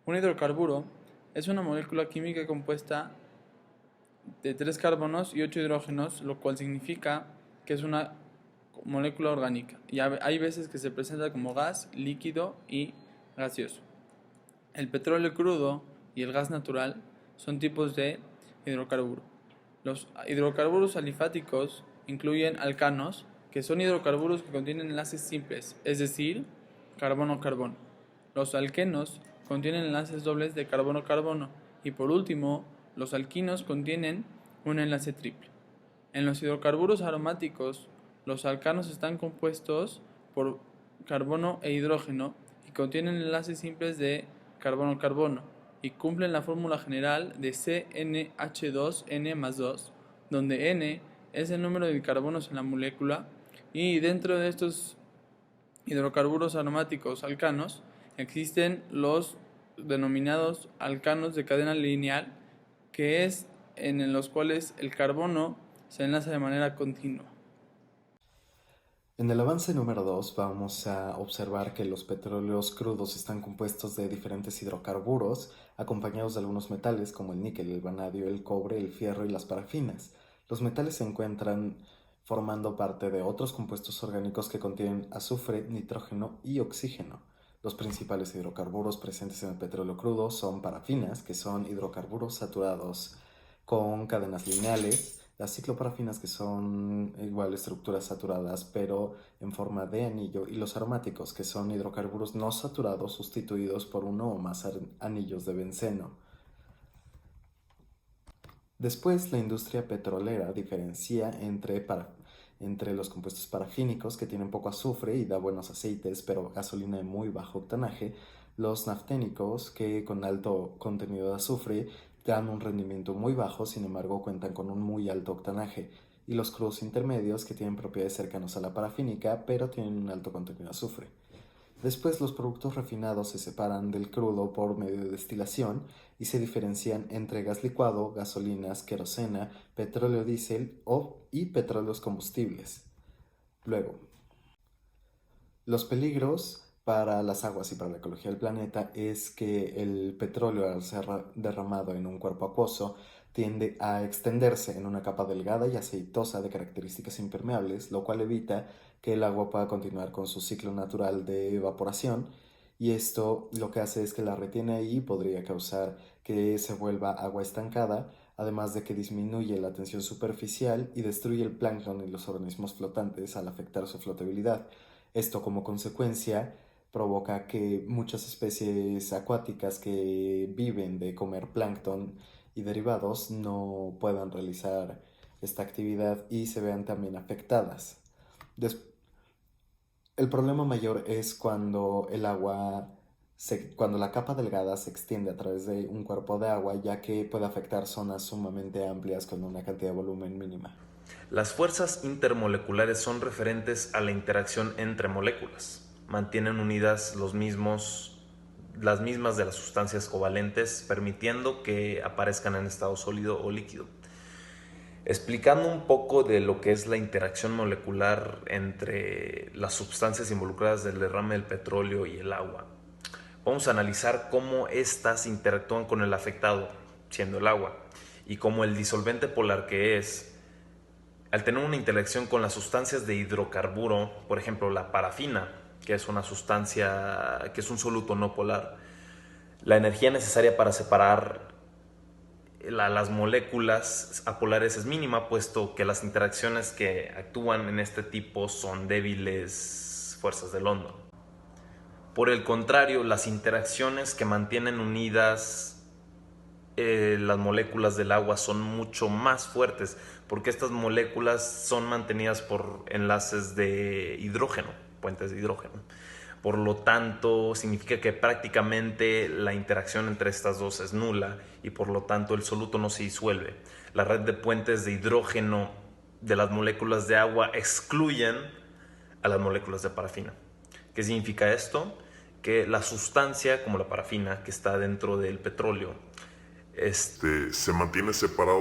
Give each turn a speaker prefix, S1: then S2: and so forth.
S1: Un hidrocarburo es una molécula química compuesta de 3 carbonos y 8 hidrógenos, lo cual significa que es una molécula orgánica. Y hay veces que se presenta como gas, líquido y gaseoso. El petróleo crudo y el gas natural son tipos de hidrocarburo. Los hidrocarburos alifáticos incluyen alcanos, que son hidrocarburos que contienen enlaces simples, es decir, carbono-carbono. Los alquenos contienen enlaces dobles de carbono-carbono. Y por último, los alquinos contienen un enlace triple. En los hidrocarburos aromáticos, los alcanos están compuestos por carbono e hidrógeno y contienen enlaces simples de carbono-carbono y cumplen la fórmula general de CnH2n+2, donde n es el número de carbonos en la molécula, y dentro de estos hidrocarburos aromáticos alcanos existen los denominados alcanos de cadena lineal, que es en los cuales el carbono se enlaza de manera continua.
S2: En el avance número 2 vamos a observar que los petróleos crudos están compuestos de diferentes hidrocarburos acompañados de algunos metales como el níquel, el vanadio, el cobre, el fierro y las parafinas. Los metales se encuentran formando parte de otros compuestos orgánicos que contienen azufre, nitrógeno y oxígeno. Los principales hidrocarburos presentes en el petróleo crudo son parafinas, que son hidrocarburos saturados con cadenas lineales, las cicloparafinas, que son igual estructuras saturadas pero en forma de anillo, y los aromáticos, que son hidrocarburos no saturados sustituidos por uno o más anillos de benceno. Después, la industria petrolera diferencia entre los compuestos parafínicos, que tienen poco azufre y da buenos aceites, pero gasolina de muy bajo octanaje, los nafténicos, que con alto contenido de azufre dan un rendimiento muy bajo, sin embargo cuentan con un muy alto octanaje, y los crudos intermedios, que tienen propiedades cercanas a la parafínica, pero tienen un alto contenido de azufre. Después, los productos refinados se separan del crudo por medio de destilación y se diferencian entre gas licuado, gasolinas, querosena, petróleo diésel y petróleos combustibles. Luego, los peligros para las aguas y para la ecología del planeta es que el petróleo, al ser derramado en un cuerpo acuoso, tiende a extenderse en una capa delgada y aceitosa de características impermeables, lo cual evita que el agua pueda continuar con su ciclo natural de evaporación, y esto lo que hace es que la retiene ahí y podría causar que se vuelva agua estancada, además de que disminuye la tensión superficial y destruye el plancton y los organismos flotantes al afectar su flotabilidad. Esto, como consecuencia, provoca que muchas especies acuáticas que viven de comer plancton y derivados no puedan realizar esta actividad y se vean también afectadas. El problema mayor es cuando cuando la capa delgada se extiende a través de un cuerpo de agua, ya que puede afectar zonas sumamente amplias con una cantidad de volumen mínima.
S3: Las fuerzas intermoleculares son referentes a la interacción entre moléculas. Mantienen unidas las mismas de las sustancias covalentes, permitiendo que aparezcan en estado sólido o líquido. Explicando un poco de lo que es la interacción molecular entre las sustancias involucradas del derrame del petróleo y el agua, vamos a analizar cómo éstas interactúan con el afectado, siendo el agua, y cómo el disolvente polar que es, al tener una interacción con las sustancias de hidrocarburo, por ejemplo la parafina, que es una sustancia que es un soluto no polar, la energía necesaria para separar las moléculas apolares es mínima, puesto que las interacciones que actúan en este tipo son débiles fuerzas de London. Por el contrario, las interacciones que mantienen unidas las moléculas del agua son mucho más fuertes, porque estas moléculas son mantenidas por enlaces de hidrógeno, puentes de hidrógeno. Por lo tanto, significa que prácticamente la interacción entre estas dos es nula y por lo tanto el soluto no se disuelve. La red de puentes de hidrógeno de las moléculas de agua excluyen a las moléculas de parafina. ¿Qué significa esto? Que la sustancia, como la parafina, que está dentro del petróleo,
S4: se mantiene separado